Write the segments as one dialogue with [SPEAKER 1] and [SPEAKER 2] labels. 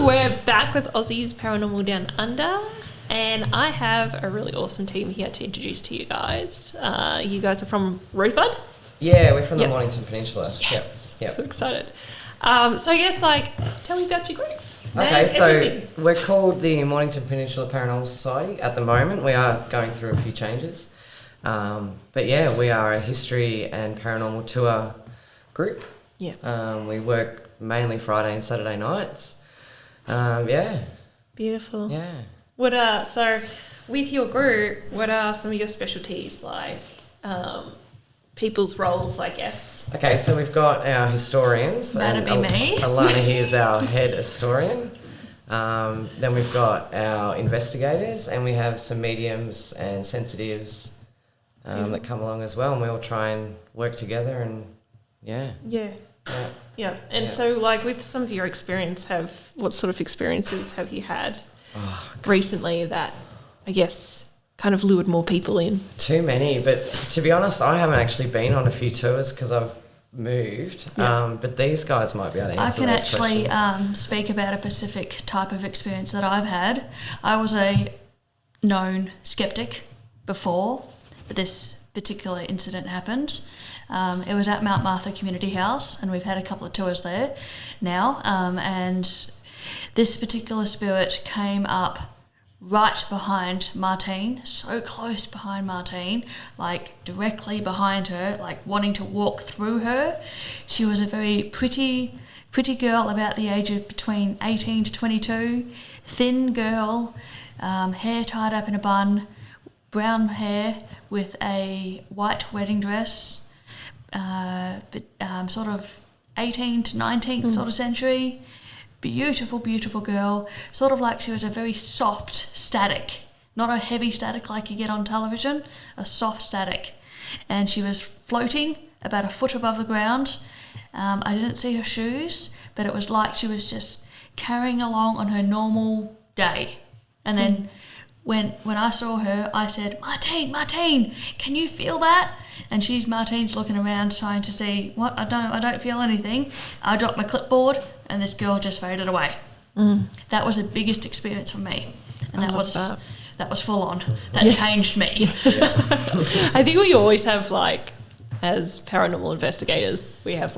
[SPEAKER 1] We're back with Aussie's Paranormal Down Under, and I have a really awesome team here to introduce to you guys. You guys are from Rosebud?
[SPEAKER 2] Yeah, we're from the Mornington Peninsula.
[SPEAKER 1] Yes.
[SPEAKER 2] Yep.
[SPEAKER 1] So excited. So I guess, tell me about your group.
[SPEAKER 2] Okay, so we're called the Mornington Peninsula Paranormal Society at the moment. We are going through a few changes. But yeah, we are a history and paranormal tour group.
[SPEAKER 1] Yeah.
[SPEAKER 2] We work mainly Friday and Saturday nights.
[SPEAKER 1] Beautiful.
[SPEAKER 2] Yeah.
[SPEAKER 1] So with your group, what are some of your specialties, people's roles, I guess?
[SPEAKER 2] Okay, so we've got our historians.
[SPEAKER 3] That'd be me.
[SPEAKER 2] Alana here is our head historian. Then we've got our investigators, and we have some mediums and sensitives that come along as well, and we all try and work together and
[SPEAKER 1] So with some of your experience, what sort of experiences have you had recently that I guess kind of lured more people in?
[SPEAKER 2] Too many, but to be honest, I haven't actually been on a few tours because I've moved. But these guys might be able to answer
[SPEAKER 3] I can
[SPEAKER 2] those
[SPEAKER 3] actually
[SPEAKER 2] questions.
[SPEAKER 3] speak about a specific type of experience that I've had. I was a known skeptic before this particular incident happened. It was at Mount Martha Community House, and we've had a couple of tours there now. And this particular spirit came up right behind Martine, so close behind Martine, directly behind her, wanting to walk through her. She was a very pretty girl, about the age of between 18 to 22, thin girl, hair tied up in a bun, brown hair with a white wedding dress, sort of 18th to 19th sort of century. Beautiful, beautiful girl. Sort of like she was a very soft static, not a heavy static like you get on television, a soft static. And she was floating about a foot above the ground. I didn't see her shoes, but it was like she was just carrying along on her normal day. And then when I saw her, I said, Martine, can you feel that? And Martine's looking around trying to see, what? I don't feel anything. I dropped my clipboard and this girl just faded away. That was the biggest experience for me. And that was full on. That changed me.
[SPEAKER 1] I think we always have as paranormal investigators, we have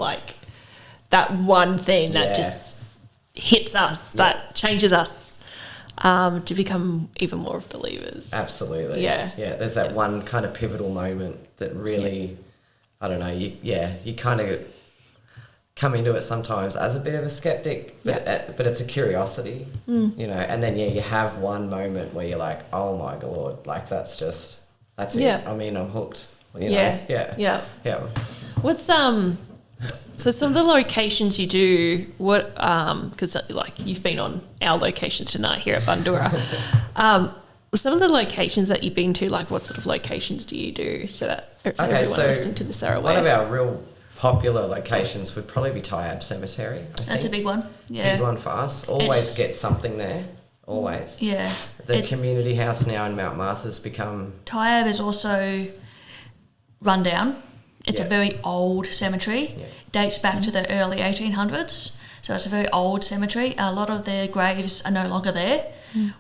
[SPEAKER 1] that one thing that just hits us, that changes us. To become even more of believers.
[SPEAKER 2] Absolutely.
[SPEAKER 1] Yeah.
[SPEAKER 2] Yeah, there's that one kind of pivotal moment that really, I don't know, you kind of come into it sometimes as a bit of a skeptic, but it's a curiosity, and then, you have one moment where you're like, oh my God, that's it. I mean, I'm hooked. Yeah.
[SPEAKER 1] What's, so some of the locations you do, because you've been on our location tonight here at Bundoora, some of the locations that you've been to, what sort of locations do you do so that everyone listening to this are aware?
[SPEAKER 2] One of our real popular locations would probably be Tyab Cemetery, I think.
[SPEAKER 3] That's a big one, yeah.
[SPEAKER 2] Big one for us. Always get something there, always.
[SPEAKER 3] Yeah.
[SPEAKER 2] The community house now in Mount Martha's become...
[SPEAKER 3] Tyab is also run down. It's a very old cemetery. Yeah. Dates back to the early 1800s. So it's a very old cemetery. A lot of their graves are no longer there,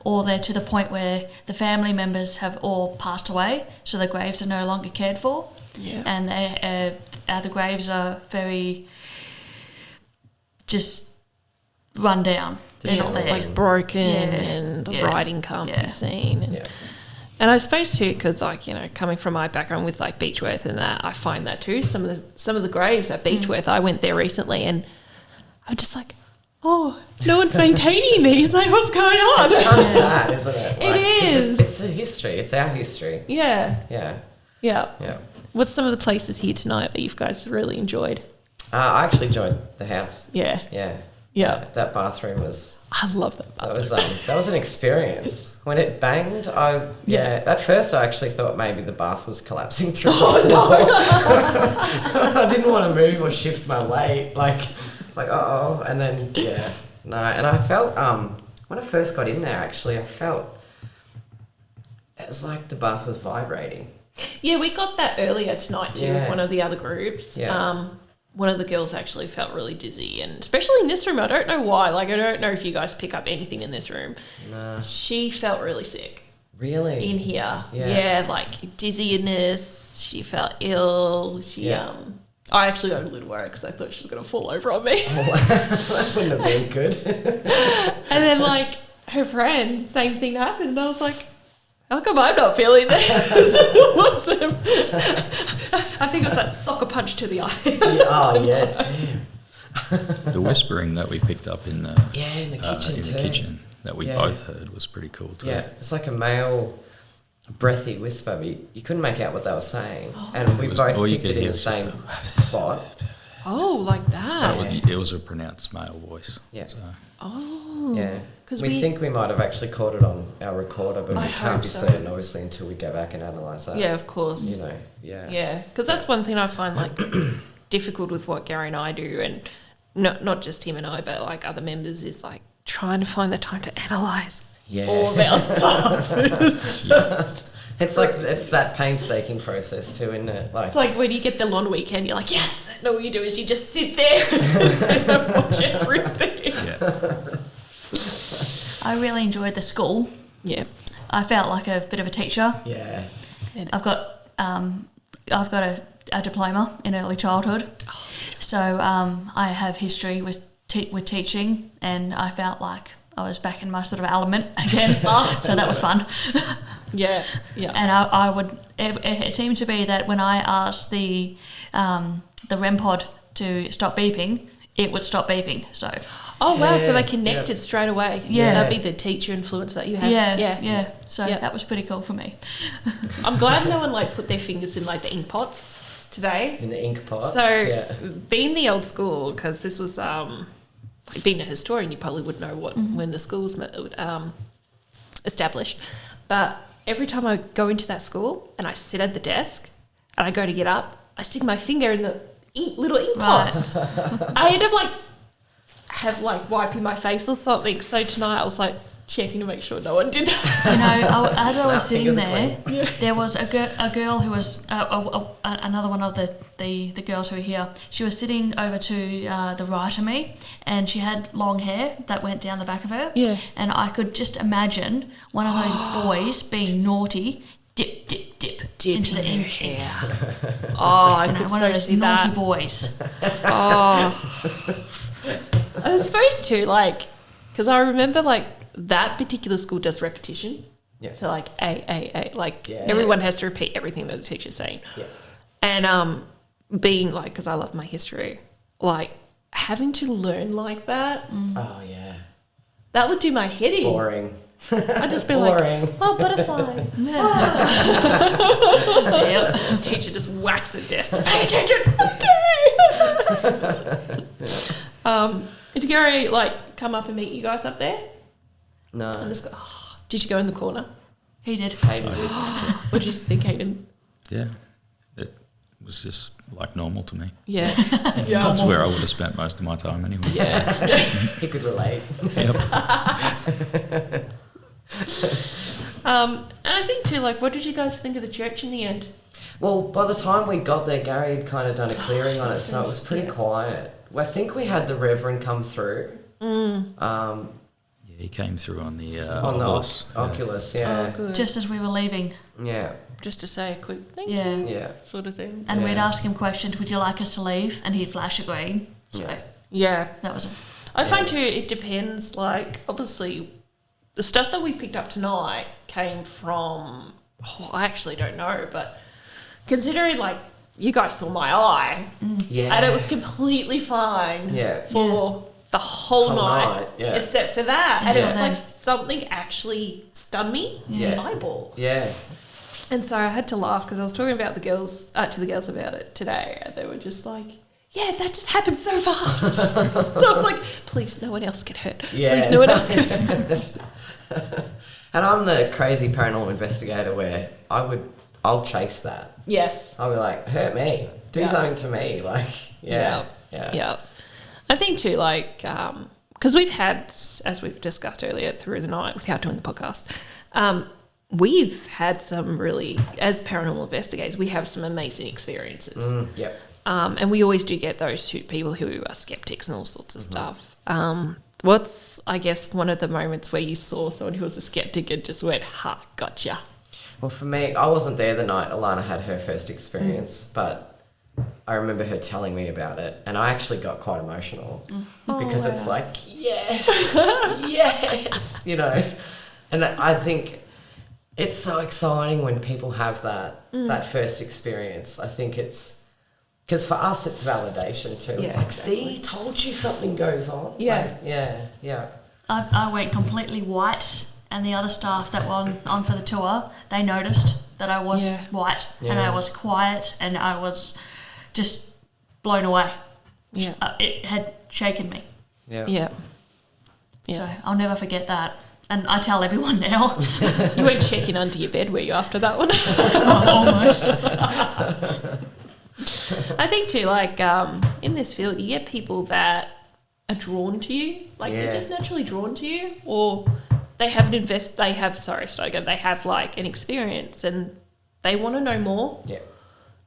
[SPEAKER 3] or they're to the point where the family members have all passed away, so the graves are no longer cared for.
[SPEAKER 1] Yeah.
[SPEAKER 3] And the graves are very just run down. They're not there.
[SPEAKER 1] Broken, and the writing can't be seen. And I suppose too, because coming from my background with Beechworth and that, I find that too. Some of the graves at Beechworth, I went there recently, and I'm just like, oh, no one's maintaining these. What's going on?
[SPEAKER 2] It's kind of sad, isn't it?
[SPEAKER 1] It is.
[SPEAKER 2] It's a history. It's our history.
[SPEAKER 1] Yeah. What's some of the places here tonight that you guys really enjoyed?
[SPEAKER 2] I actually enjoyed the house.
[SPEAKER 1] Yeah.
[SPEAKER 2] That bathroom was...
[SPEAKER 1] I love that bathroom.
[SPEAKER 2] That was an experience. When it banged, at first I actually thought maybe the bath was collapsing through the floor. I didn't want to move or shift my weight, and then, no. And I felt, when I first got in there, actually, I felt it was like the bath was vibrating.
[SPEAKER 1] Yeah, we got that earlier tonight too with one of the other groups. one of the girls actually felt really dizzy, and especially in this room, I don't know why. Like, I don't know if you guys pick up anything in this room.
[SPEAKER 2] Nah.
[SPEAKER 1] She felt really sick.
[SPEAKER 2] Really?
[SPEAKER 1] In here.
[SPEAKER 2] Yeah.
[SPEAKER 1] Yeah, like dizziness. She felt ill. I actually got a little worried because I thought she was going to fall over on me.
[SPEAKER 2] Oh, that wouldn't have been good.
[SPEAKER 1] And then, like, her friend, same thing happened, and I was like, how come I'm not feeling this? What's them? I think it was that soccer punch to the eye.
[SPEAKER 2] Damn.
[SPEAKER 4] The whispering that we picked up in the kitchen that we both heard was pretty cool too.
[SPEAKER 2] Yeah, it's like a male breathy whisper, but you couldn't make out what they were saying, and we both picked it in the same spot.
[SPEAKER 1] Oh, like that.
[SPEAKER 4] It was a pronounced male voice.
[SPEAKER 2] Yeah.
[SPEAKER 4] So.
[SPEAKER 1] Oh.
[SPEAKER 2] Yeah. We think we might have actually caught it on our recorder, but we can't be certain, obviously, until we go back and analyse that.
[SPEAKER 1] Yeah, of course.
[SPEAKER 2] You know, yeah.
[SPEAKER 1] Yeah, because that's one thing I find, like, difficult with what Gary and I do, and not just him and I, but, like, other members, is, like, trying to find the time to analyse all of our stuff.
[SPEAKER 2] It's that painstaking process too, isn't it? Like,
[SPEAKER 1] it's like when you get the long weekend, you're like, yes, and all you do is you just sit there and watch everything.
[SPEAKER 4] Yeah.
[SPEAKER 3] I really enjoyed the school.
[SPEAKER 1] Yeah.
[SPEAKER 3] I felt like a bit of a teacher.
[SPEAKER 2] Yeah.
[SPEAKER 3] I've got a diploma in early childhood, so I have history with teaching, and I felt like I was back in my sort of element again. So that was fun.
[SPEAKER 1] Yeah.
[SPEAKER 3] And I would. It seemed to be that when I asked the REM pod to stop beeping, it would stop beeping. So.
[SPEAKER 1] Oh wow! So they connected straight away.
[SPEAKER 3] Yeah,
[SPEAKER 1] that'd be the teacher influence that you have.
[SPEAKER 3] Yeah. So that was pretty cool for me.
[SPEAKER 1] I'm glad no one like put their fingers in like the ink pots today.
[SPEAKER 2] In the ink pots.
[SPEAKER 1] So being the old school, because this was being a historian, you probably would know when the school was established. But every time I go into that school and I sit at the desk and I go to get up, I stick my finger in the little ink pots. I end up like wiping my face or something. So tonight I was like checking to make sure no one did that.
[SPEAKER 3] You know, as I was sitting there, there was a girl who was another one of the girls who were here. She was sitting over to the right of me, and she had long hair that went down the back of her.
[SPEAKER 1] Yeah.
[SPEAKER 3] And I could just imagine one of those boys being naughty, dip into the ink.
[SPEAKER 1] Hair. Oh, I could
[SPEAKER 3] one
[SPEAKER 1] so
[SPEAKER 3] of those
[SPEAKER 1] see
[SPEAKER 3] naughty
[SPEAKER 1] that.
[SPEAKER 3] boys.
[SPEAKER 1] Oh. I was supposed to, like, because I remember, like, that particular school does repetition.
[SPEAKER 2] Yeah.
[SPEAKER 1] So, like, A. Like, everyone has to repeat everything that the teacher's saying.
[SPEAKER 2] Yeah.
[SPEAKER 1] And being, like, because I love my history, like, having to learn like that,
[SPEAKER 2] Oh yeah.
[SPEAKER 1] that would do my head in.
[SPEAKER 2] Boring.
[SPEAKER 1] I'd just be
[SPEAKER 2] Boring.
[SPEAKER 1] like, oh, butterfly. Yep. Teacher just whacks the desk. Pay attention. Okay. Did Gary, like, come up and meet you guys up there?
[SPEAKER 2] No.
[SPEAKER 1] And just go, did you go in the corner?
[SPEAKER 3] He did.
[SPEAKER 1] Hayden did. What did you think, Hayden?
[SPEAKER 4] Yeah. It was just like normal to me.
[SPEAKER 1] Yeah.
[SPEAKER 4] That's where I would have spent most of my time anyway.
[SPEAKER 1] Yeah.
[SPEAKER 2] He could relate.
[SPEAKER 4] Yep.
[SPEAKER 1] And I think too, like, what did you guys think of the church in the end?
[SPEAKER 2] Well, by the time we got there, Gary had kind of done a clearing on it, so it was pretty quiet. I think we had the Reverend come through.
[SPEAKER 4] Yeah, he came through on the
[SPEAKER 2] On
[SPEAKER 4] Oculus.
[SPEAKER 2] the Oculus, yeah.
[SPEAKER 1] Oh, good.
[SPEAKER 3] Just as we were leaving.
[SPEAKER 2] Yeah.
[SPEAKER 1] Just to say a quick thank
[SPEAKER 3] Yeah.
[SPEAKER 1] you,
[SPEAKER 2] Yeah.
[SPEAKER 1] sort of thing.
[SPEAKER 3] And
[SPEAKER 2] Yeah.
[SPEAKER 3] we'd ask him questions, would you like us to leave? And he'd flash a green. So
[SPEAKER 2] Yeah.
[SPEAKER 1] Yeah.
[SPEAKER 3] that was it.
[SPEAKER 1] I find too, it depends, like, obviously, the stuff that we picked up tonight came from, I actually don't know, but considering, like, you guys saw my eye,
[SPEAKER 2] Yeah.
[SPEAKER 1] and it was completely fine for the whole night,
[SPEAKER 2] yeah.
[SPEAKER 1] except for that. And it was
[SPEAKER 3] Yeah.
[SPEAKER 1] like something actually stunned me in the eyeball.
[SPEAKER 2] Yeah.
[SPEAKER 1] And so I had to laugh because I was talking about to the girls about it today, and they were just like, yeah, that just happened so fast. So I was like, please, no one else get hurt.
[SPEAKER 2] Yeah.
[SPEAKER 1] Please, no one else get hurt.
[SPEAKER 2] And I'm the crazy paranormal investigator where I'll chase that.
[SPEAKER 1] Yes.
[SPEAKER 2] I'll be like, hurt me. Do something to me. Like, yeah.
[SPEAKER 1] I think too, like, because we've had, as we've discussed earlier through the night without doing the podcast, we've had some really, as paranormal investigators, we have some amazing experiences.
[SPEAKER 2] Yep.
[SPEAKER 1] And we always do get those people who are skeptics and all sorts of stuff. What's, I guess, one of the moments where you saw someone who was a skeptic and just went, ha, gotcha?
[SPEAKER 2] Well, for me, I wasn't there the night Alana had her first experience, but I remember her telling me about it, and I actually got quite emotional because it's like, yes, yes, you know. And I think it's so exciting when people have that first experience. I think it's, because for us it's validation too.
[SPEAKER 1] Yeah,
[SPEAKER 2] it's like,
[SPEAKER 1] exactly.
[SPEAKER 2] see, told you something goes on.
[SPEAKER 1] Yeah.
[SPEAKER 2] Like, yeah.
[SPEAKER 3] I went completely white, and the other staff that were on for the tour, they noticed that I was white, and I was quiet, and I was just blown away.
[SPEAKER 1] Yeah.
[SPEAKER 3] It had shaken me.
[SPEAKER 1] Yeah.
[SPEAKER 3] So I'll never forget that. And I tell everyone now.
[SPEAKER 1] You weren't checking under your bed, were you, after that one?
[SPEAKER 3] Almost.
[SPEAKER 1] I think too, like, in this field, you get people that are drawn to you. Like, they're just naturally drawn to you, or they have they have like an experience and they want to know more.
[SPEAKER 2] Yeah.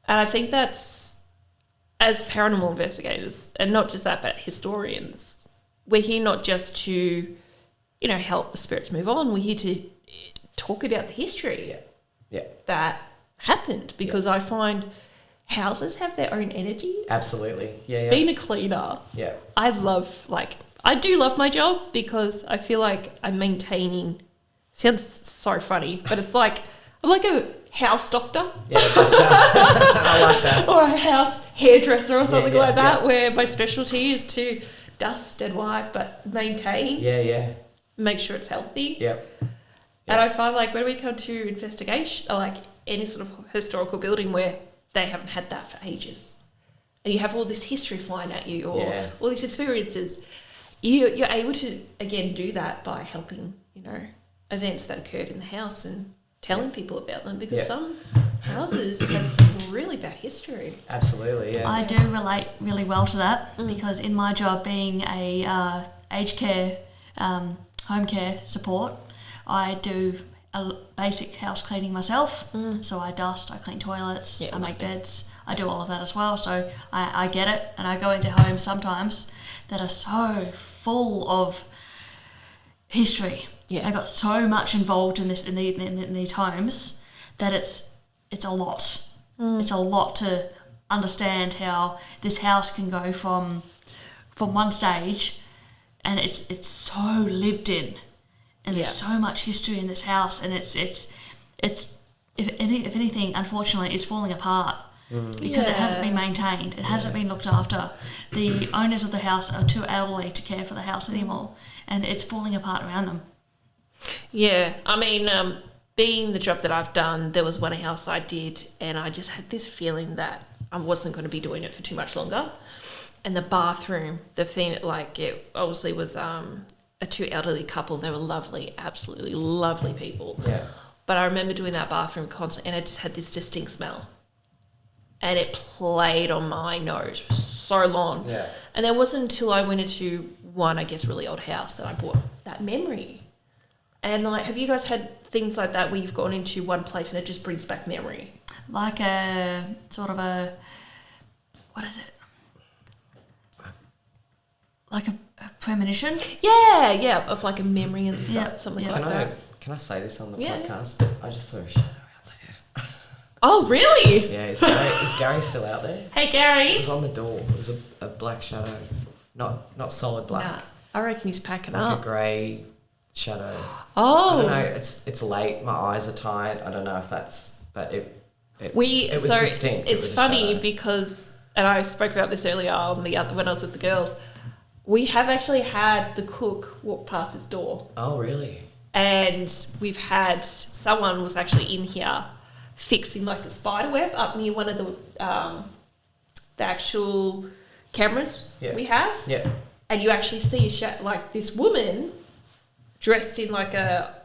[SPEAKER 1] And I think that's, as paranormal investigators, and not just that, but historians, we're here not just to, help the spirits move on. We're here to talk about the history that happened, because I find houses have their own energy.
[SPEAKER 2] Absolutely. Yeah.
[SPEAKER 1] Being a cleaner, I do love my job, because I feel like I'm maintaining, sounds so funny, but it's like, I'm like a house doctor.
[SPEAKER 2] Yeah, I like that.
[SPEAKER 1] Or a house hairdresser or something like that, where my specialty is to dust and wipe, but maintain.
[SPEAKER 2] Yeah.
[SPEAKER 1] Make sure it's healthy.
[SPEAKER 2] Yep.
[SPEAKER 1] And I find, like, when we come to investigation, or like any sort of historical building where they haven't had that for ages, and you have all this history flying at you, or all these experiences, you're able to, again, do that by helping, events that occurred in the house and telling people about them, because some houses have some really bad history.
[SPEAKER 2] Absolutely, yeah.
[SPEAKER 3] I do relate really well to that, because in my job being a aged care, home care support, I do a basic house cleaning myself. So I dust, I clean toilets, I make beds, I do all of that as well. So I get it, and I go into homes sometimes that are so full of history. Yeah. I got so much involved in this in these homes that it's a lot. It's a lot to understand how this house can go from one stage, and it's so lived in, and there's so much history in this house, and it's if anything, unfortunately, it's falling apart. Because it hasn't been maintained, it hasn't been looked after. The owners of the house are too elderly to care for the house anymore, and it's falling apart around them.
[SPEAKER 1] Yeah, I mean, being the job that I've done, there was one house I did, and I just had this feeling that I wasn't going to be doing it for too much longer. And the bathroom, it obviously was a two elderly couple. They were lovely, absolutely lovely people.
[SPEAKER 2] Yeah.
[SPEAKER 1] But I remember doing that bathroom constantly, and it just had this distinct smell. And it played on my nose for so long.
[SPEAKER 2] Yeah.
[SPEAKER 1] And it wasn't until I went into one, I guess, really old house that I brought that memory. And, like, have you guys had things like that where you've gone into one place and it just brings back memory?
[SPEAKER 3] Like a sort of a, what is it? Like a premonition?
[SPEAKER 1] Yeah, of like a memory and something like that.
[SPEAKER 2] Can I say this on the podcast? But I just saw a shadow out there.
[SPEAKER 1] Oh, really?
[SPEAKER 2] Yeah, is Gary still out there?
[SPEAKER 1] Hey, Gary.
[SPEAKER 2] It was on the door. It was a black shadow, not solid black.
[SPEAKER 1] Nah, I reckon he's packing
[SPEAKER 2] like
[SPEAKER 1] up.
[SPEAKER 2] A grey shadow.
[SPEAKER 1] Oh.
[SPEAKER 2] I don't know. It's late. My eyes are tired. I don't know if that's, but it was distinct.
[SPEAKER 1] It's funny because, and I spoke about this earlier on when I was with the girls. We have actually had the cook walk past this door.
[SPEAKER 2] Oh, really?
[SPEAKER 1] And we've had someone was actually in here fixing like the spider web up near one of the actual cameras we have.
[SPEAKER 2] Yeah.
[SPEAKER 1] And you actually see like this woman dressed in like a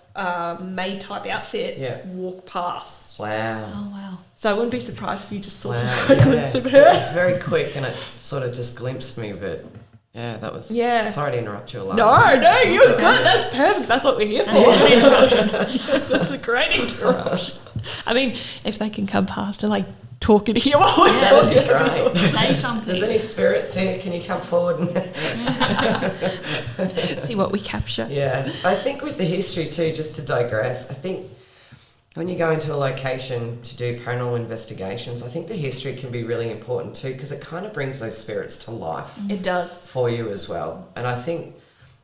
[SPEAKER 1] maid type outfit walk past.
[SPEAKER 2] Wow.
[SPEAKER 3] Oh, wow.
[SPEAKER 1] So I wouldn't be surprised if you just saw
[SPEAKER 2] a
[SPEAKER 1] glimpse of her.
[SPEAKER 2] It was very quick and it sort of just glimpsed me, but yeah, that was...
[SPEAKER 1] Yeah.
[SPEAKER 2] Sorry to interrupt you a lot.
[SPEAKER 1] No, you're good. That's perfect. That's what we're here for. Interruption. That's a great interruption. I mean, if they can come past and like talking here while we're talking.
[SPEAKER 2] Great.
[SPEAKER 3] Say something.
[SPEAKER 2] There's any spirits here? Can you come forward and
[SPEAKER 1] See what we capture.
[SPEAKER 2] Yeah, I think with the history too, just to digress, I think when you go into a location to do paranormal investigations, I think the history can be really important too, because it kind of brings those spirits to life.
[SPEAKER 1] It does.
[SPEAKER 2] For you as well. And I think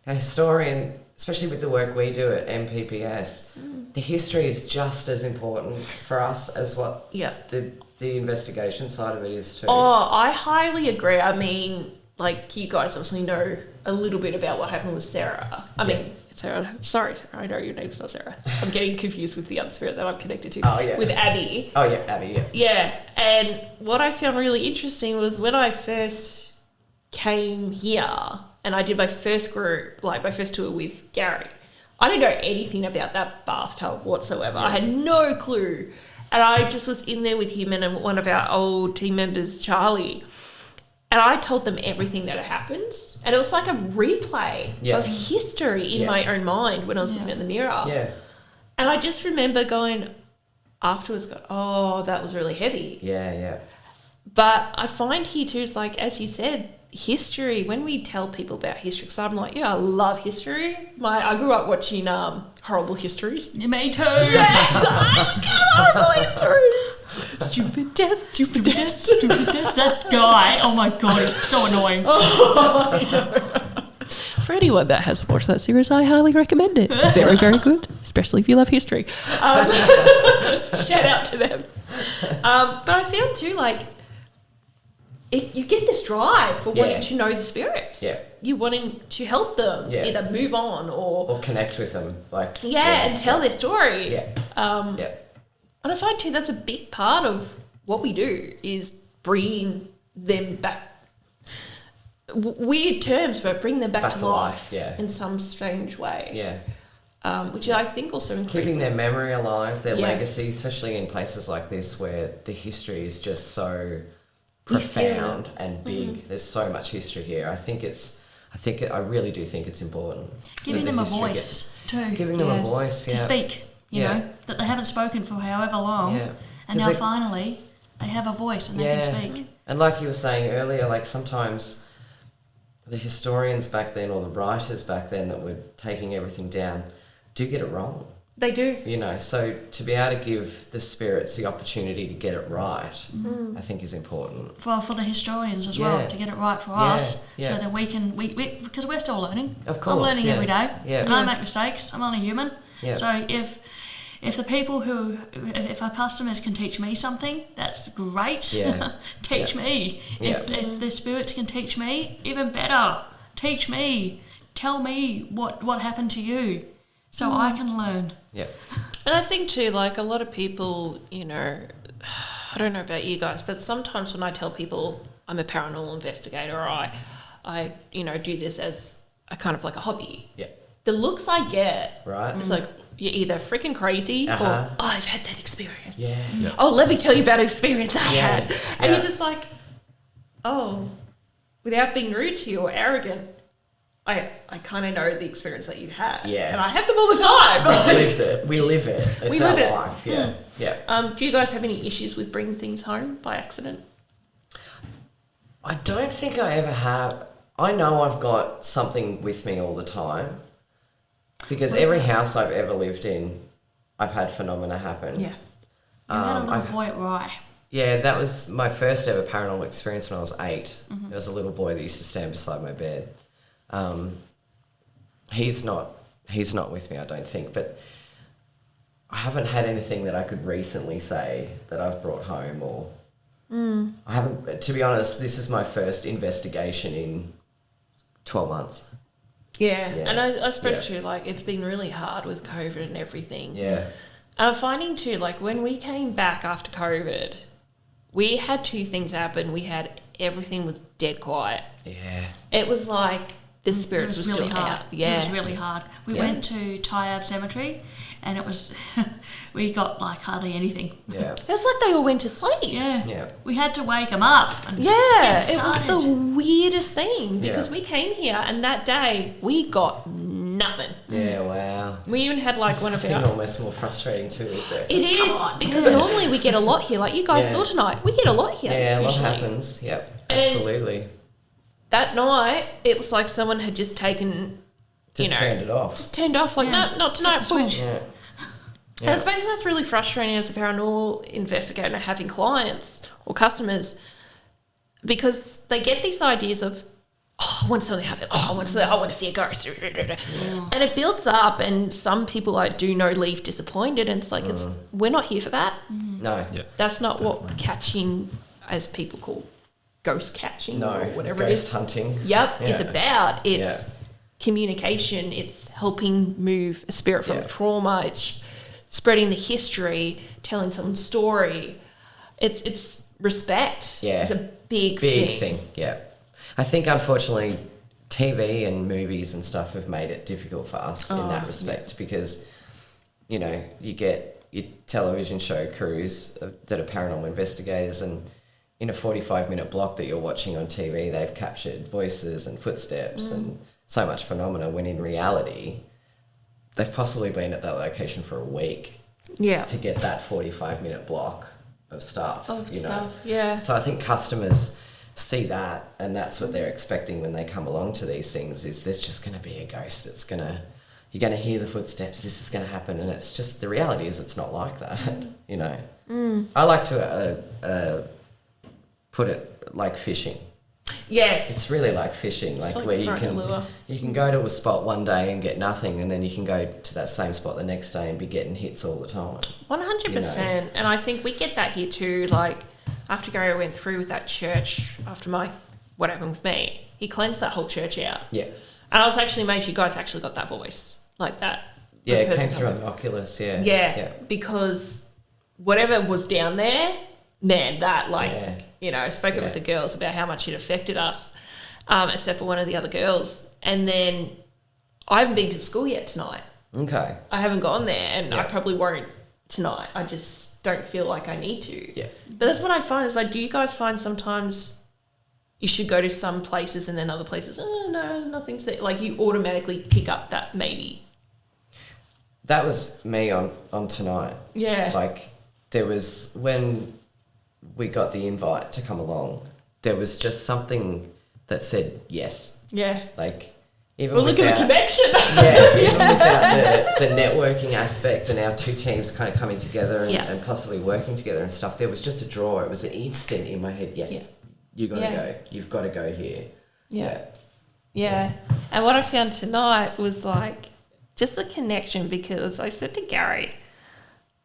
[SPEAKER 2] a historian, especially with the work we do at MPPS, the history is just as important for us as what the investigation side of it is too.
[SPEAKER 1] Oh, I highly agree. I mean, like, you guys obviously know a little bit about what happened with Sarah. I mean, Sarah, sorry, Sarah, I know your name's not Sarah. I'm getting confused with the other spirit that I'm connected to.
[SPEAKER 2] Oh, yeah.
[SPEAKER 1] With Abby.
[SPEAKER 2] Oh, yeah, Abby, yeah.
[SPEAKER 1] Yeah, and what I found really interesting was when I first came here and I did my first group, like my first tour with Gary, I didn't know anything about that bathtub whatsoever. I had no clue. And I just was in there with him and one of our old team members, Charlie, and I told them everything that had happened. And it was like a replay of history in my own mind when I was looking at the mirror.
[SPEAKER 2] Yeah.
[SPEAKER 1] And I just remember going afterwards, oh, that was really heavy.
[SPEAKER 2] Yeah, yeah.
[SPEAKER 1] But I find here too, it's like, as you said, history, when we tell people about history, because I'm like, I love history. I grew up watching Horrible Histories.
[SPEAKER 3] Yeah, me too.
[SPEAKER 1] Yes, I love Horrible Histories. Stupid death, stupid death, stupid death.
[SPEAKER 3] That guy, oh my God, he's so annoying.
[SPEAKER 1] For anyone that has watched that series, I highly recommend it. It's very, very good, especially if you love history. Shout out to them. But I found too, like, you get this drive for wanting to know the spirits.
[SPEAKER 2] Yeah.
[SPEAKER 1] You wanting to help them either move on or
[SPEAKER 2] connect with them.
[SPEAKER 1] and tell their story.
[SPEAKER 2] Yeah.
[SPEAKER 1] And I find too that's a big part of what we do is bringing them back. Weird terms, but bring them back to life in some strange way.
[SPEAKER 2] Yeah.
[SPEAKER 1] Which I think also increases.
[SPEAKER 2] Keeping their memory alive, their legacy, especially in places like this where the history is just so profound and big. There's so much history here. I really do think it's important.
[SPEAKER 3] Giving them a voice too.
[SPEAKER 2] Giving them a voice,
[SPEAKER 3] to speak. You know, that they haven't spoken for however long, and now finally they have a voice and they can speak.
[SPEAKER 2] And like you were saying earlier, like sometimes the historians back then or the writers back then that were taking everything down do get it wrong.
[SPEAKER 1] They do.
[SPEAKER 2] You know, so to be able to give the spirits the opportunity to get it right, I think is important.
[SPEAKER 3] For the historians as well, to get it right for us, so that we can, because we're still learning.
[SPEAKER 2] Of course,
[SPEAKER 3] I'm learning every day.
[SPEAKER 2] Yeah.
[SPEAKER 3] And I make mistakes. I'm only human.
[SPEAKER 2] Yeah.
[SPEAKER 3] So if the people if our customers can teach me something, that's great.
[SPEAKER 2] Yeah.
[SPEAKER 3] Teach me. If the spirits can teach me, even better. Teach me. Tell me what happened to you, so I can learn.
[SPEAKER 2] Yeah.
[SPEAKER 1] And I think too, like a lot of people, you know, I don't know about you guys, but sometimes when I tell people I'm a paranormal investigator or I do this as a kind of like a hobby.
[SPEAKER 2] Yeah.
[SPEAKER 1] The looks I get,
[SPEAKER 2] right?
[SPEAKER 1] It's like you're either freaking crazy or I've had that experience.
[SPEAKER 2] Yeah.
[SPEAKER 1] Oh, let me tell you about an experience I had. And you're just like, without being rude to you or arrogant, I kind of know the experience that you had.
[SPEAKER 2] Yeah.
[SPEAKER 1] And I have them all the time.
[SPEAKER 2] We live it. It's our life. Yeah. Yeah.
[SPEAKER 1] Do you guys have any issues with bringing things home by accident?
[SPEAKER 2] I don't think I ever have. I know I've got something with me all the time because every house I've ever lived in, I've had phenomena happen.
[SPEAKER 1] Yeah.
[SPEAKER 3] You had a little boy at Rye.
[SPEAKER 2] Yeah, that was my first ever paranormal experience when I was 8. There was a little boy that used to stand beside my bed. He's not with me, I don't think, but I haven't had anything that I could recently say that I've brought home or I haven't, to be honest, this is my first investigation in 12 months.
[SPEAKER 1] Yeah. And I suppose too, like, it's been really hard with COVID and everything.
[SPEAKER 2] Yeah.
[SPEAKER 1] And I'm finding too, like, when we came back after COVID, we had 2 things happen. We had everything was dead quiet.
[SPEAKER 2] Yeah.
[SPEAKER 1] It was like the spirits were
[SPEAKER 3] really
[SPEAKER 1] still
[SPEAKER 3] hard.
[SPEAKER 1] out. Yeah.
[SPEAKER 3] It was really hard. We went to Tyab Cemetery and it was, we got like hardly anything.
[SPEAKER 2] Yeah.
[SPEAKER 1] It was like they all went to sleep.
[SPEAKER 3] Yeah.
[SPEAKER 2] Yeah.
[SPEAKER 3] We had to wake them up. And
[SPEAKER 1] it was the weirdest thing because
[SPEAKER 2] Yeah.
[SPEAKER 1] we came here and that day we got nothing.
[SPEAKER 2] Yeah, wow.
[SPEAKER 1] We even had like one of our...
[SPEAKER 2] almost more frustrating too, is it?
[SPEAKER 1] It is, because normally we get a lot here. Like you guys saw tonight, we get a lot here.
[SPEAKER 2] Yeah, a lot
[SPEAKER 1] usually.
[SPEAKER 2] happens. Yep, absolutely.
[SPEAKER 1] And that night, it was like someone had just taken,
[SPEAKER 2] turned it off.
[SPEAKER 1] Just turned off, like, no, not tonight. Switch.
[SPEAKER 2] Yeah.
[SPEAKER 1] I suppose that's really frustrating as a paranormal investigator having clients or customers, because they get these ideas of, I want something to happen. I want to see a ghost. And it builds up, and some people I do know leave disappointed, and it's like, we're not here for that.
[SPEAKER 2] No.
[SPEAKER 4] Yeah.
[SPEAKER 1] That's not what catching, as people call ghost catching or whatever it is.
[SPEAKER 2] Ghost hunting.
[SPEAKER 1] Yep, is about. It's communication. It's helping move a spirit from trauma. It's spreading the history, telling someone's story. It's respect.
[SPEAKER 2] Yeah.
[SPEAKER 1] It's a big
[SPEAKER 2] thing. Yeah. I think, unfortunately, TV and movies and stuff have made it difficult for us in that respect because, you get your television show crews that are paranormal investigators, and in a 45-minute block that you're watching on TV, they've captured voices and footsteps and so much phenomena, when in reality, they've possibly been at that location for a week to get that 45-minute block of stuff. So I think customers see that, and that's what they're expecting when they come along to these things, is there's just going to be a ghost. You're going to hear the footsteps, this is going to happen, and it's just, the reality is it's not like that, I like to put it like fishing.
[SPEAKER 1] Yes.
[SPEAKER 2] It's really like fishing, like where you can go to a spot one day and get nothing, and then you can go to that same spot the next day and be getting hits all the time.
[SPEAKER 1] 100%. And I think we get that here too. Like, after Gary went through with that church, after what happened with me, he cleansed that whole church out.
[SPEAKER 2] Yeah.
[SPEAKER 1] And I was actually amazed you guys actually got that voice like that.
[SPEAKER 2] Yeah, it came through on the Oculus,
[SPEAKER 1] Yeah, because whatever was down there, man, that spoken with the girls about how much it affected us, except for one of the other girls. And then I haven't been to school yet tonight.
[SPEAKER 2] Okay.
[SPEAKER 1] I haven't gone there, and I probably won't tonight. I just don't feel like I need to.
[SPEAKER 2] Yeah.
[SPEAKER 1] But that's what I find is, like, do you guys find sometimes you should go to some places and then other places, no, nothing's there. Like, you automatically pick up that maybe.
[SPEAKER 2] That was me on tonight.
[SPEAKER 1] Yeah.
[SPEAKER 2] Like, there was, when we got the invite to come along, there was just something that said yes.
[SPEAKER 1] Yeah.
[SPEAKER 2] Like, even
[SPEAKER 1] look at the connection.
[SPEAKER 2] Even without the networking aspect and our two teams kind of coming together and possibly working together and stuff, there was just a draw. It was an instant in my head, yes, you got to go. You've got to go here.
[SPEAKER 1] Yeah. And what I found tonight was, like, just the connection, because I said to Gary,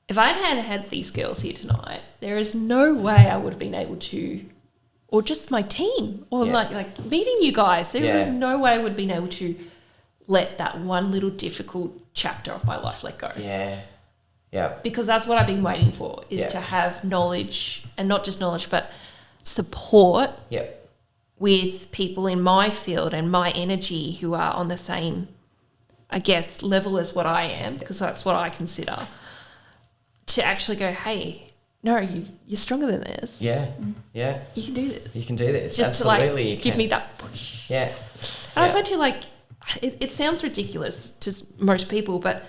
[SPEAKER 1] if I hadn't had these girls here tonight, there is no way I would have been able to, or just my team, or like meeting you guys. There is no way I would have been able to let that one little difficult chapter of my life let go.
[SPEAKER 2] Yeah. Yeah.
[SPEAKER 1] Because that's what I've been waiting for, is to have knowledge, and not just knowledge, but support with people in my field and my energy who are on the same, I guess, level as what I am, because that's what I consider. To actually go, hey, no, you're stronger than this.
[SPEAKER 2] Yeah, yeah.
[SPEAKER 1] You can do this.
[SPEAKER 2] You can do this.
[SPEAKER 1] Just
[SPEAKER 2] absolutely,
[SPEAKER 1] to, like, give me that push.
[SPEAKER 2] Yeah.
[SPEAKER 1] And I find too, like, it sounds ridiculous to most people, but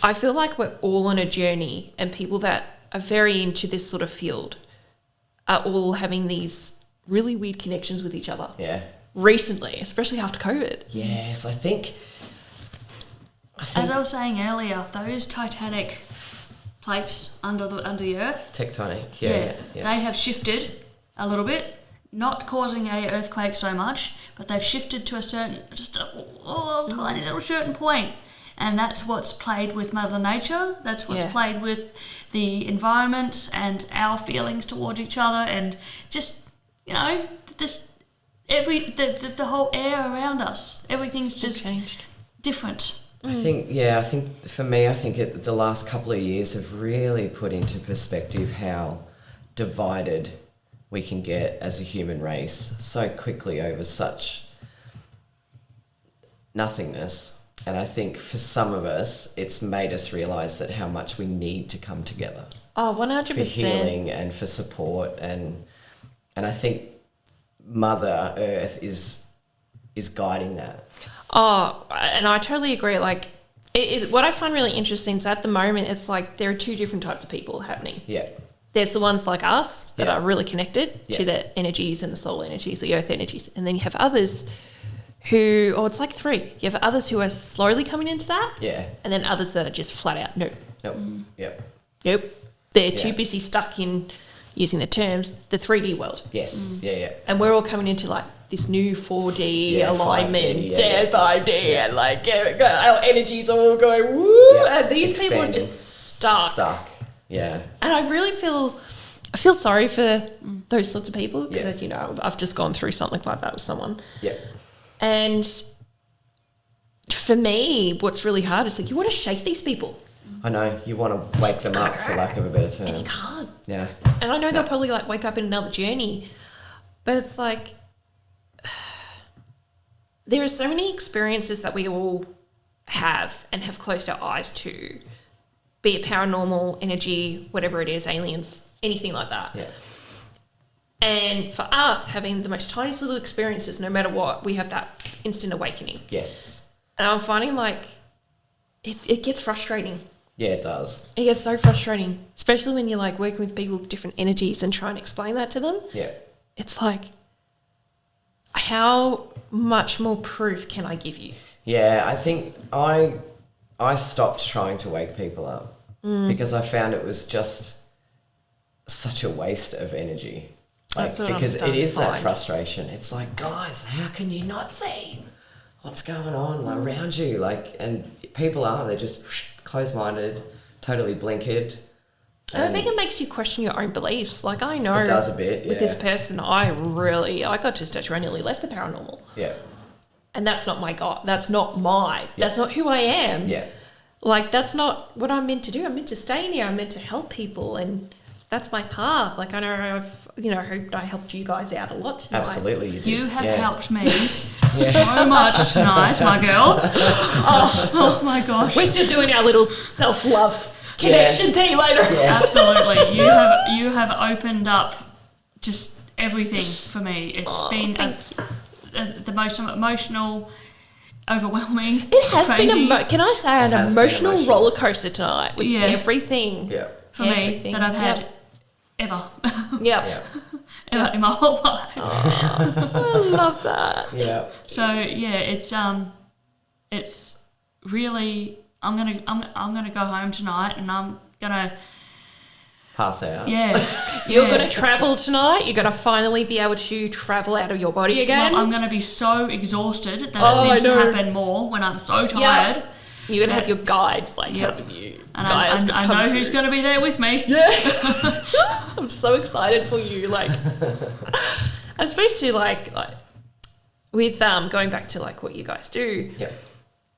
[SPEAKER 1] I feel like we're all on a journey, and people that are very into this sort of field are all having these really weird connections with each other.
[SPEAKER 2] Yeah.
[SPEAKER 1] Recently, especially after COVID.
[SPEAKER 2] Yes, I think
[SPEAKER 3] as I was saying earlier, those Titanic plates under the earth,
[SPEAKER 2] tectonic,
[SPEAKER 3] they have shifted a little bit, not causing a earthquake so much, but they've shifted to a certain, just a tiny little certain point, and that's what's played with Mother Nature. That's what's played with the environment and our feelings towards each other, and just the whole air around us. Everything's just
[SPEAKER 1] changed,
[SPEAKER 3] different.
[SPEAKER 2] I think for me, the last couple of years have really put into perspective how divided we can get as a human race so quickly over such nothingness. And I think for some of us, it's made us realise that how much we need to come together.
[SPEAKER 1] Oh, 100%.
[SPEAKER 2] For healing and for support. And I think Mother Earth is guiding that.
[SPEAKER 1] Oh, and I totally agree. Like, what I find really interesting is at the moment, it's like there are two different types of people happening.
[SPEAKER 2] Yeah.
[SPEAKER 1] There's the ones like us that are really connected
[SPEAKER 2] Yeah.
[SPEAKER 1] to the energies and the soul energies, the earth energies. And then you have others who, it's like three. You have others who are slowly coming into that.
[SPEAKER 2] Yeah.
[SPEAKER 1] And then others that are just flat out, nope.
[SPEAKER 2] Nope. Yep.
[SPEAKER 1] Nope. They're too busy stuck in, using the terms, the 3D world.
[SPEAKER 2] Yes. Yeah.
[SPEAKER 1] And we're all coming into like this new 4D alignment,
[SPEAKER 2] 5D,
[SPEAKER 1] 5D, and like our energies are all going woo, and these people are
[SPEAKER 2] Expanding.
[SPEAKER 1] just stuck.
[SPEAKER 2] Yeah.
[SPEAKER 1] And I really feel sorry for those sorts of people because,
[SPEAKER 2] Yeah.
[SPEAKER 1] as you know, I've just gone through something like that with someone.
[SPEAKER 2] Yeah.
[SPEAKER 1] And for me, what's really hard is like you want to shake these people.
[SPEAKER 2] I know, you want to wake them up, for lack of a better term.
[SPEAKER 1] And you can't.
[SPEAKER 2] Yeah.
[SPEAKER 1] And I know they'll probably like wake up in another journey, but it's like there are so many experiences that we all have and have closed our eyes to, be it paranormal, energy, whatever it is, aliens, anything like that.
[SPEAKER 2] Yeah.
[SPEAKER 1] And for us, having the most tiniest little experiences, no matter what, we have that instant awakening.
[SPEAKER 2] Yes.
[SPEAKER 1] And I'm finding like it gets frustrating.
[SPEAKER 2] Yeah, it does.
[SPEAKER 1] It gets so frustrating, especially when you're like working with people with different energies and trying to explain that to them.
[SPEAKER 2] Yeah.
[SPEAKER 1] It's like, how much more proof can I give you?
[SPEAKER 2] Yeah, I think I stopped trying to wake people up because I found it was just such a waste of energy. Like,
[SPEAKER 1] That's what I'm
[SPEAKER 2] because it
[SPEAKER 1] starting
[SPEAKER 2] is
[SPEAKER 1] to
[SPEAKER 2] that
[SPEAKER 1] find.
[SPEAKER 2] frustration. It's like, guys, how can you not see what's going on around you? Like, and people they're just closed-minded, totally blinkered.
[SPEAKER 1] And I think it makes you question your own beliefs. Like, I know
[SPEAKER 2] It does a bit,
[SPEAKER 1] with this
[SPEAKER 2] yeah.
[SPEAKER 1] person, I got to a stage where I nearly left the paranormal.
[SPEAKER 2] Yeah.
[SPEAKER 1] And that's not my God. That's not that's not who I am.
[SPEAKER 2] Yeah.
[SPEAKER 1] Like, that's not what I'm meant to do. I'm meant to stay in here. I'm meant to help people. And that's my path. Like, I know I hoped I helped you guys out a lot tonight.
[SPEAKER 2] Absolutely, you did.
[SPEAKER 3] You have
[SPEAKER 2] Yeah.
[SPEAKER 3] helped me so much tonight, my girl. Oh my gosh.
[SPEAKER 1] We're still doing our little self-love connection thing later.
[SPEAKER 2] Yes.
[SPEAKER 3] Absolutely. You have opened up just everything for me. It's been the most emotional, overwhelming.
[SPEAKER 1] It has
[SPEAKER 3] crazy
[SPEAKER 1] been can I say an
[SPEAKER 2] has been
[SPEAKER 1] emotional
[SPEAKER 2] emotional.
[SPEAKER 1] roller coaster tonight with everything.
[SPEAKER 2] Yeah.
[SPEAKER 3] for me
[SPEAKER 1] everything.
[SPEAKER 3] that I've had
[SPEAKER 1] Yep.
[SPEAKER 3] ever.
[SPEAKER 1] Yep.
[SPEAKER 2] Yeah.
[SPEAKER 3] Ever in my whole life.
[SPEAKER 1] I love that.
[SPEAKER 2] Yeah.
[SPEAKER 3] So yeah, it's really I'm gonna go home tonight and I'm gonna
[SPEAKER 2] Pass out.
[SPEAKER 1] You're going to travel tonight. You're going to finally be able to travel out of your body again.
[SPEAKER 3] Well, I'm going to be so exhausted that
[SPEAKER 1] Oh,
[SPEAKER 3] it seems
[SPEAKER 1] I
[SPEAKER 3] to
[SPEAKER 1] know.
[SPEAKER 3] happen more when I'm so tired.
[SPEAKER 1] You're going to have your guides helping you.
[SPEAKER 3] And
[SPEAKER 1] Guys
[SPEAKER 3] I
[SPEAKER 1] come
[SPEAKER 3] know
[SPEAKER 1] through.
[SPEAKER 3] who's going to be there with me.
[SPEAKER 1] I'm so excited for you. Like, I'm supposed to like with going back to like what you guys do.
[SPEAKER 2] Yeah.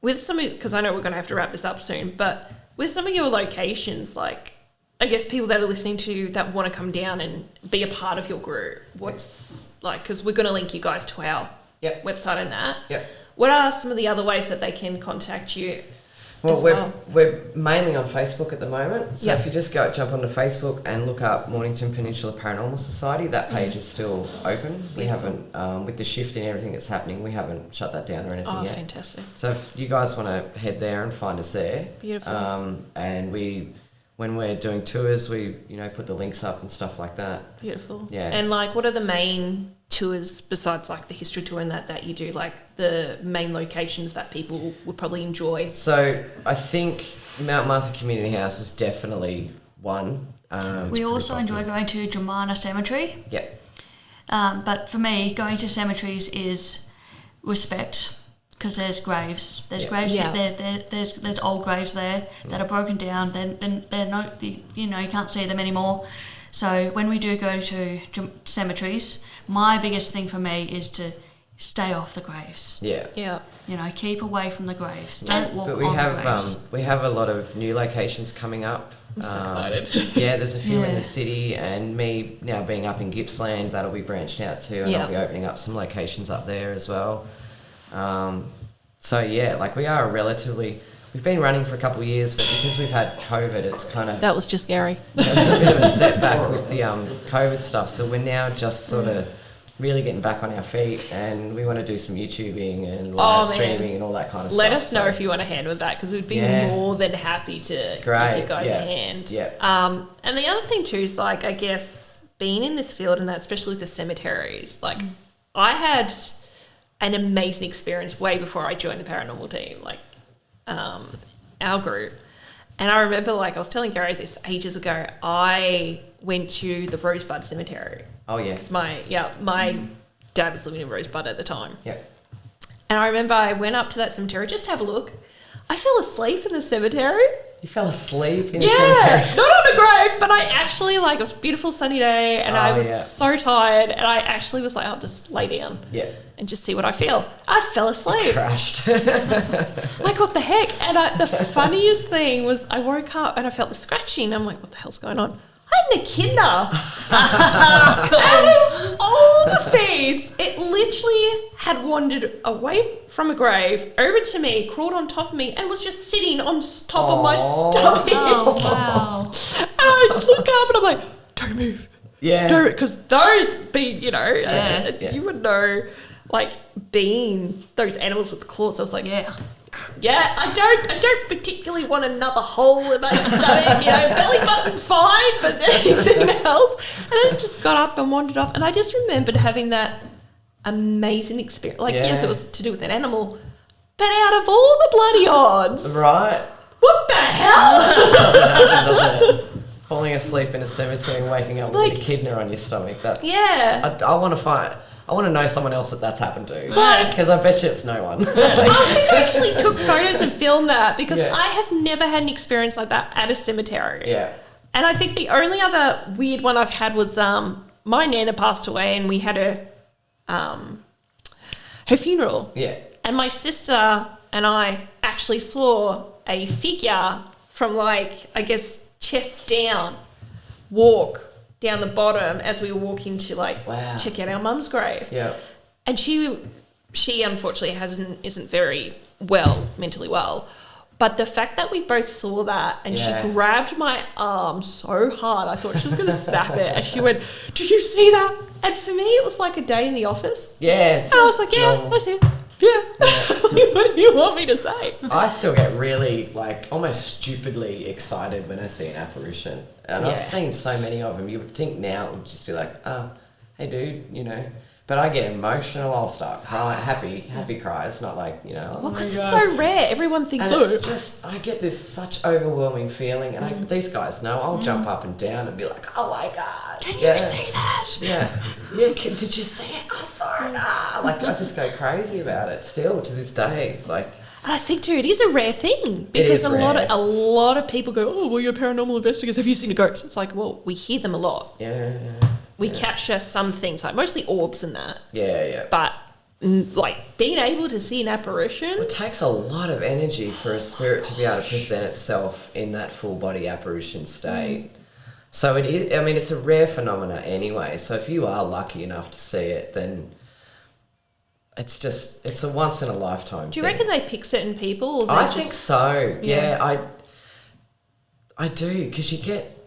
[SPEAKER 1] With some, because I know we're going to have to wrap this up soon, but with some of your locations, like, I guess people that are listening to that want to come down and be a part of your group, what's like, because we're going to link you guys to our website and that.
[SPEAKER 2] Yep.
[SPEAKER 1] What are some of the other ways that they can contact you?
[SPEAKER 2] Well, we're mainly on Facebook at the moment. So
[SPEAKER 1] Yep.
[SPEAKER 2] if you just jump onto Facebook and look up Mornington Peninsula Paranormal Society, that page is still open. We haven't, with the shift and everything that's happening, we haven't shut that down or anything
[SPEAKER 1] Oh,
[SPEAKER 2] yet.
[SPEAKER 1] fantastic.
[SPEAKER 2] So if you guys want to head there and find us there.
[SPEAKER 1] Beautiful.
[SPEAKER 2] And when we're doing tours, we put the links up and stuff like that.
[SPEAKER 1] Beautiful.
[SPEAKER 2] Yeah.
[SPEAKER 1] And like, what are the main tours besides like the history tour and that you do? Like the main locations that people would probably enjoy.
[SPEAKER 2] So I think Mount Martha Community House is definitely one.
[SPEAKER 3] We also enjoy going to Jumana Cemetery.
[SPEAKER 2] Yeah.
[SPEAKER 3] But for me, going to cemeteries is respect. Because there's graves, graves.
[SPEAKER 1] Yeah.
[SPEAKER 3] There's old graves there that are broken down. You can't see them anymore. So when we do go to cemeteries, my biggest thing for me is to stay off the graves.
[SPEAKER 2] Yeah.
[SPEAKER 1] Yeah.
[SPEAKER 3] Keep away from the graves. Don't walk
[SPEAKER 2] But
[SPEAKER 3] on the graves.
[SPEAKER 2] we have a lot of new locations coming up.
[SPEAKER 1] I'm so excited.
[SPEAKER 2] Yeah, there's a few in
[SPEAKER 3] Yeah.
[SPEAKER 2] the city, and me now being up in Gippsland, that'll be branched out too, and I'll be opening up some locations up there as well. So yeah, like we've been running for a couple of years, but because we've had COVID, it's kind of
[SPEAKER 1] That was just Gary.
[SPEAKER 2] it's a bit of a setback with the COVID stuff. So we're now just sort of really getting back on our feet, and we want to do some YouTubing and live streaming and all that kind of stuff.
[SPEAKER 1] Let us know if you want a hand with that, because we'd be more than happy to give you guys a hand.
[SPEAKER 2] Yeah.
[SPEAKER 1] And the other thing too is, like, I guess being in this field and that, especially with the cemeteries, like I had an amazing experience way before I joined the paranormal team, like our group. And I remember, like, I was telling Gary this ages ago, I went to the Rosebud Cemetery.
[SPEAKER 2] Oh, yeah.
[SPEAKER 1] Because my dad was living in Rosebud at the time.
[SPEAKER 2] Yeah.
[SPEAKER 1] And I remember I went up to that cemetery just to have a look. I fell asleep in the cemetery.
[SPEAKER 2] You fell asleep in the cemetery?
[SPEAKER 1] Yeah, not on a grave, but I actually, like, it was a beautiful sunny day, and I was so tired, and I actually was like, I'll just lay down.
[SPEAKER 2] Yeah.
[SPEAKER 1] And just see what I feel. I fell asleep.
[SPEAKER 2] Crashed.
[SPEAKER 1] Like, what the heck? And the funniest thing was I woke up and I felt the scratching. I'm like, what the hell's going on? I had an echidna. Out of all the things, it literally had wandered away from a grave, over to me, crawled on top of me, and was just sitting on top of my stomach.
[SPEAKER 3] Oh, wow.
[SPEAKER 1] And I look up and I'm like, don't move.
[SPEAKER 2] Yeah.
[SPEAKER 1] Because those you would know, like, being those animals with the claws. I was like, yeah, I don't particularly want another hole in my stomach. Belly button's fine, but anything else. And then it just got up and wandered off. And I just remembered having that amazing experience. Like, yes, it was to do with an animal, but out of all the bloody odds,
[SPEAKER 2] right?
[SPEAKER 1] What the hell?
[SPEAKER 2] Falling asleep in a cemetery and waking up with an echidna on your stomach. That's I want to know someone else that's happened to. Because I bet you it's no one.
[SPEAKER 1] I think I actually took photos and filmed that, because I have never had an experience like that at a cemetery.
[SPEAKER 2] Yeah.
[SPEAKER 1] And I think the only other weird one I've had was my Nana passed away, and we had her funeral.
[SPEAKER 2] Yeah.
[SPEAKER 1] And my sister and I actually saw a figure from, like, I guess, chest down walk down the bottom as we were walking to, like, check out our mum's grave.
[SPEAKER 2] Yeah.
[SPEAKER 1] And she unfortunately isn't very well, mentally well. But the fact that we both saw that, and she grabbed my arm so hard, I thought she was going to snap it. And she went, "Did you see that?" And for me, it was like a day in the office.
[SPEAKER 2] Yeah.
[SPEAKER 1] And I was like, I see it. Yeah. What do you want me to say?
[SPEAKER 2] I still get really, like, almost stupidly excited when I see an apparition. And I've seen so many of them. You would think now it would just be like, hey, dude, But I get emotional. I'll start crying, happy cries, not like,
[SPEAKER 1] Well, because it's so rare. Everyone thinks,
[SPEAKER 2] it's just, I get this such overwhelming feeling. And these guys know, I'll jump up and down and be like, oh my God.
[SPEAKER 1] Can you see that?
[SPEAKER 2] Yeah. Yeah, did you see it? I saw it. Like, I just go crazy about it still to this day. Like,
[SPEAKER 1] and I think, too, it is a rare thing, because a lot of people go, oh, well, you're paranormal investigators. Have you seen a ghost? It's like, well, we hear them a lot.
[SPEAKER 2] Yeah.
[SPEAKER 1] We capture some things, like mostly orbs and that.
[SPEAKER 2] Yeah.
[SPEAKER 1] But, like, being able to see an apparition.
[SPEAKER 2] It takes a lot of energy for a spirit to be able to present itself in that full body apparition state. So it is. I mean, it's a rare phenomena anyway. So if you are lucky enough to see it, then it's a once in a lifetime.
[SPEAKER 1] Do you reckon they pick certain people? Or
[SPEAKER 2] I think so. Yeah, I do, because you get,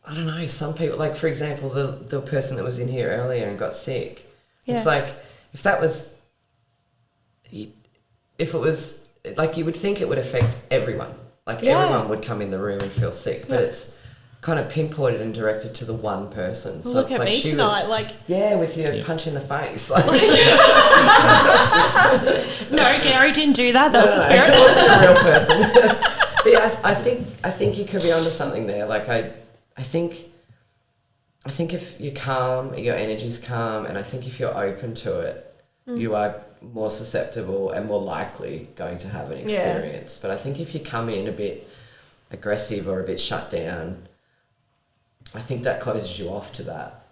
[SPEAKER 2] I don't know, some people, like, for example, the person that was in here earlier and got sick. Yeah. It's like, if it was, like, you would think it would affect everyone. Like, everyone would come in the room and feel sick, but it's kind of pinpointed and directed to the one person.
[SPEAKER 1] Well,
[SPEAKER 2] so
[SPEAKER 1] look
[SPEAKER 2] it's
[SPEAKER 1] at
[SPEAKER 2] like
[SPEAKER 1] me tonight,
[SPEAKER 2] with your punch in the face. Like,
[SPEAKER 1] no, Gary didn't do that. That was the spirit.
[SPEAKER 2] It wasn't a real person. But yeah, I think you could be onto something there. Like, I think if you're calm, your energy's calm, and I think if you're open to it, you are more susceptible and more likely going to have an experience. But I think if you come in a bit aggressive or a bit shut down, I think that closes you off to that.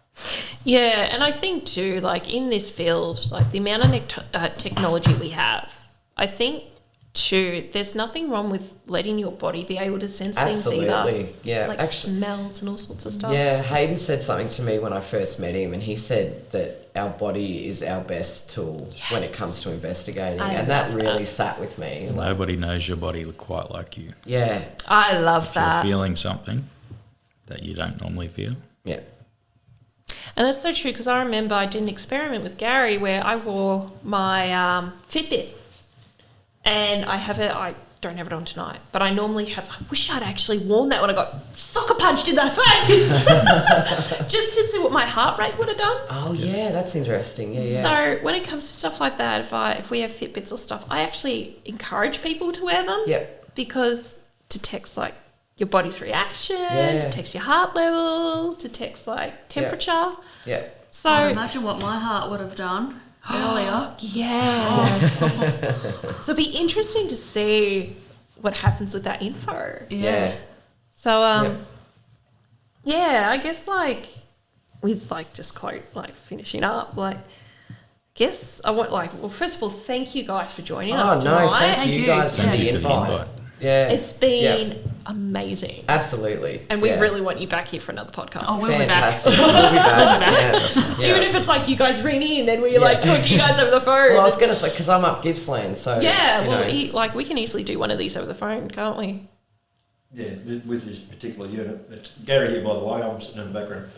[SPEAKER 1] Yeah, and I think too, like, in this field, like, the amount of technology we have, I think too, there's nothing wrong with letting your body be able to sense things either.
[SPEAKER 2] Yeah.
[SPEAKER 1] Like, smells and all sorts of stuff.
[SPEAKER 2] Yeah, Hayden said something to me when I first met him, and he said that our body is our best tool when it comes to investigating, and that really sat with me. Like,
[SPEAKER 4] nobody knows your body quite like you.
[SPEAKER 2] Yeah.
[SPEAKER 1] I love that.
[SPEAKER 4] You're feeling something that you don't normally feel.
[SPEAKER 2] Yeah.
[SPEAKER 1] And that's so true because I remember I did an experiment with Gary where I wore my Fitbit, and I don't have it on tonight, but I normally have. I wish I'd actually worn that when I got soccer punched in the face, just to see what my heart rate would have done.
[SPEAKER 2] Oh yeah, that's interesting. Yeah.
[SPEAKER 1] So when it comes to stuff like that, if we have Fitbits or stuff, I actually encourage people to wear them.
[SPEAKER 2] Yep.
[SPEAKER 1] Because detects like your body's reaction,
[SPEAKER 2] Yeah.
[SPEAKER 1] detects your heart levels, detects like temperature.
[SPEAKER 2] Yeah.
[SPEAKER 1] So
[SPEAKER 3] imagine what my heart would have done earlier.
[SPEAKER 1] Yes. So it'd be interesting to see what happens with that info.
[SPEAKER 2] Yeah.
[SPEAKER 1] So I guess like with like just finishing up, like guess I want first of all, thank you guys for joining us tonight.
[SPEAKER 2] Oh no, thank you guys for the invite. Yeah.
[SPEAKER 1] It's been amazing.
[SPEAKER 2] Absolutely.
[SPEAKER 1] And we really want you back here for another podcast.
[SPEAKER 3] Oh, we'll
[SPEAKER 2] Fantastic. We'll be back. Yeah.
[SPEAKER 1] Even if it's like you guys ring in and we like talk to you guys over the phone.
[SPEAKER 2] Well, I was going to say, because I'm up Gippsland, so...
[SPEAKER 1] Yeah, we can easily do one of these over the phone, can't we?
[SPEAKER 5] Yeah, with this particular unit. It's Gary here, by the way. I'm sitting in the background.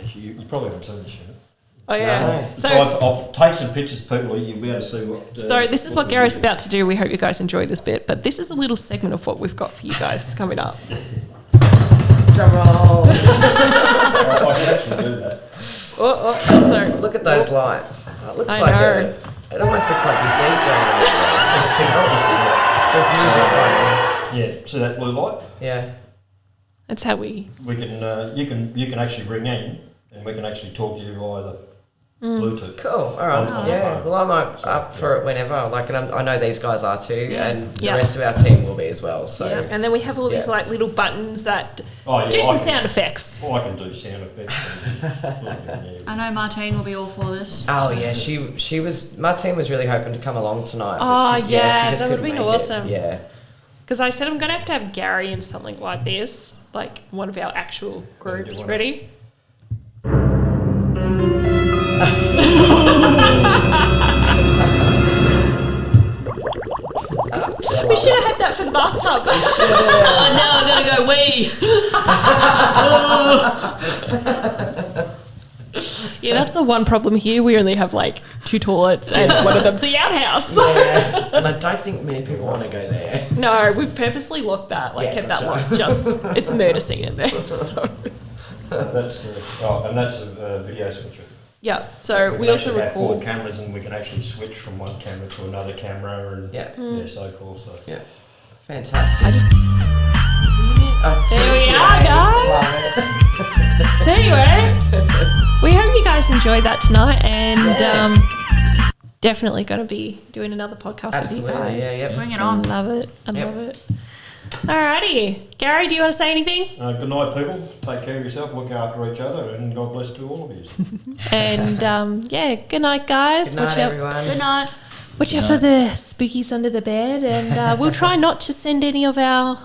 [SPEAKER 5] Actually, you probably haven't seen this unit.
[SPEAKER 1] Oh, yeah.
[SPEAKER 2] No.
[SPEAKER 1] So
[SPEAKER 5] I'll take some pictures, people. You'll be able to see what...
[SPEAKER 1] so this is what Gary's about to do. We hope you guys enjoy this bit, but this is a little segment of what we've got for you guys coming up.
[SPEAKER 2] Drum roll.
[SPEAKER 5] I can actually do that.
[SPEAKER 1] So
[SPEAKER 2] Look at those lights. It looks
[SPEAKER 1] I
[SPEAKER 2] like
[SPEAKER 1] know.
[SPEAKER 2] it almost looks like you're DJing over there. There's music playing.
[SPEAKER 5] Yeah, see that blue light?
[SPEAKER 2] Yeah.
[SPEAKER 1] that's how we...
[SPEAKER 5] We can you can actually ring in, and we can actually talk to you via the Bluetooth.
[SPEAKER 2] Cool. All right. Yeah. Well, I'm up for it whenever. And I know these guys are too, and the rest of our team will be as well. So.
[SPEAKER 1] Yeah. And then we have all these like little buttons that do some sound effects.
[SPEAKER 5] Oh, I can do sound effects.
[SPEAKER 3] I know Martine will be all for this.
[SPEAKER 2] Oh yeah, she was. Martine was really hoping to come along tonight.
[SPEAKER 1] Oh,
[SPEAKER 2] but she
[SPEAKER 1] yes,
[SPEAKER 2] just
[SPEAKER 1] that would've
[SPEAKER 2] couldn't
[SPEAKER 1] been
[SPEAKER 2] make it.
[SPEAKER 1] awesome.
[SPEAKER 2] Yeah.
[SPEAKER 1] Because I said I'm going to have Gary in something like this, like one of our actual groups. Ready? We should have had that for the bathtub.
[SPEAKER 3] Oh, now I gotta go wee.
[SPEAKER 1] Yeah, that's the one problem here. We only have like 2 toilets and one of them's the outhouse.
[SPEAKER 2] Yeah. And I don't think many people want to go there.
[SPEAKER 1] No, we've purposely locked that, kept that one. It's a murder scene in there. So.
[SPEAKER 5] That's a video switcher.
[SPEAKER 1] Yeah, so we also
[SPEAKER 5] have 4
[SPEAKER 1] record.
[SPEAKER 5] cameras, and we can actually switch from one camera to another camera, and so forth. So
[SPEAKER 2] Yeah. Fantastic.
[SPEAKER 1] I just. There we are, guys. So anyway, we hope you guys enjoyed that tonight, and definitely going to be doing another podcast with you guys.
[SPEAKER 2] Yeah.
[SPEAKER 3] Bring it
[SPEAKER 1] I
[SPEAKER 3] on.
[SPEAKER 1] love it. I love it. Alrighty, Gary, do you want to say anything?
[SPEAKER 5] good night, people. Take care of yourself. Look after each other, and God bless to all of you.
[SPEAKER 1] And good night, guys.
[SPEAKER 2] Good night, everyone.
[SPEAKER 3] Good night.
[SPEAKER 1] Watch out for the spookies under the bed, and we'll try not to send any of our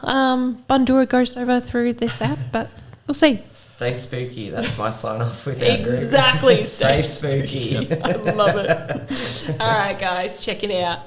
[SPEAKER 1] Bundura ghosts over through this app, but we'll see.
[SPEAKER 2] Stay spooky. That's my sign off with our group.
[SPEAKER 1] Exactly.
[SPEAKER 2] Stay spooky.
[SPEAKER 1] I love it. All right, guys, checking out.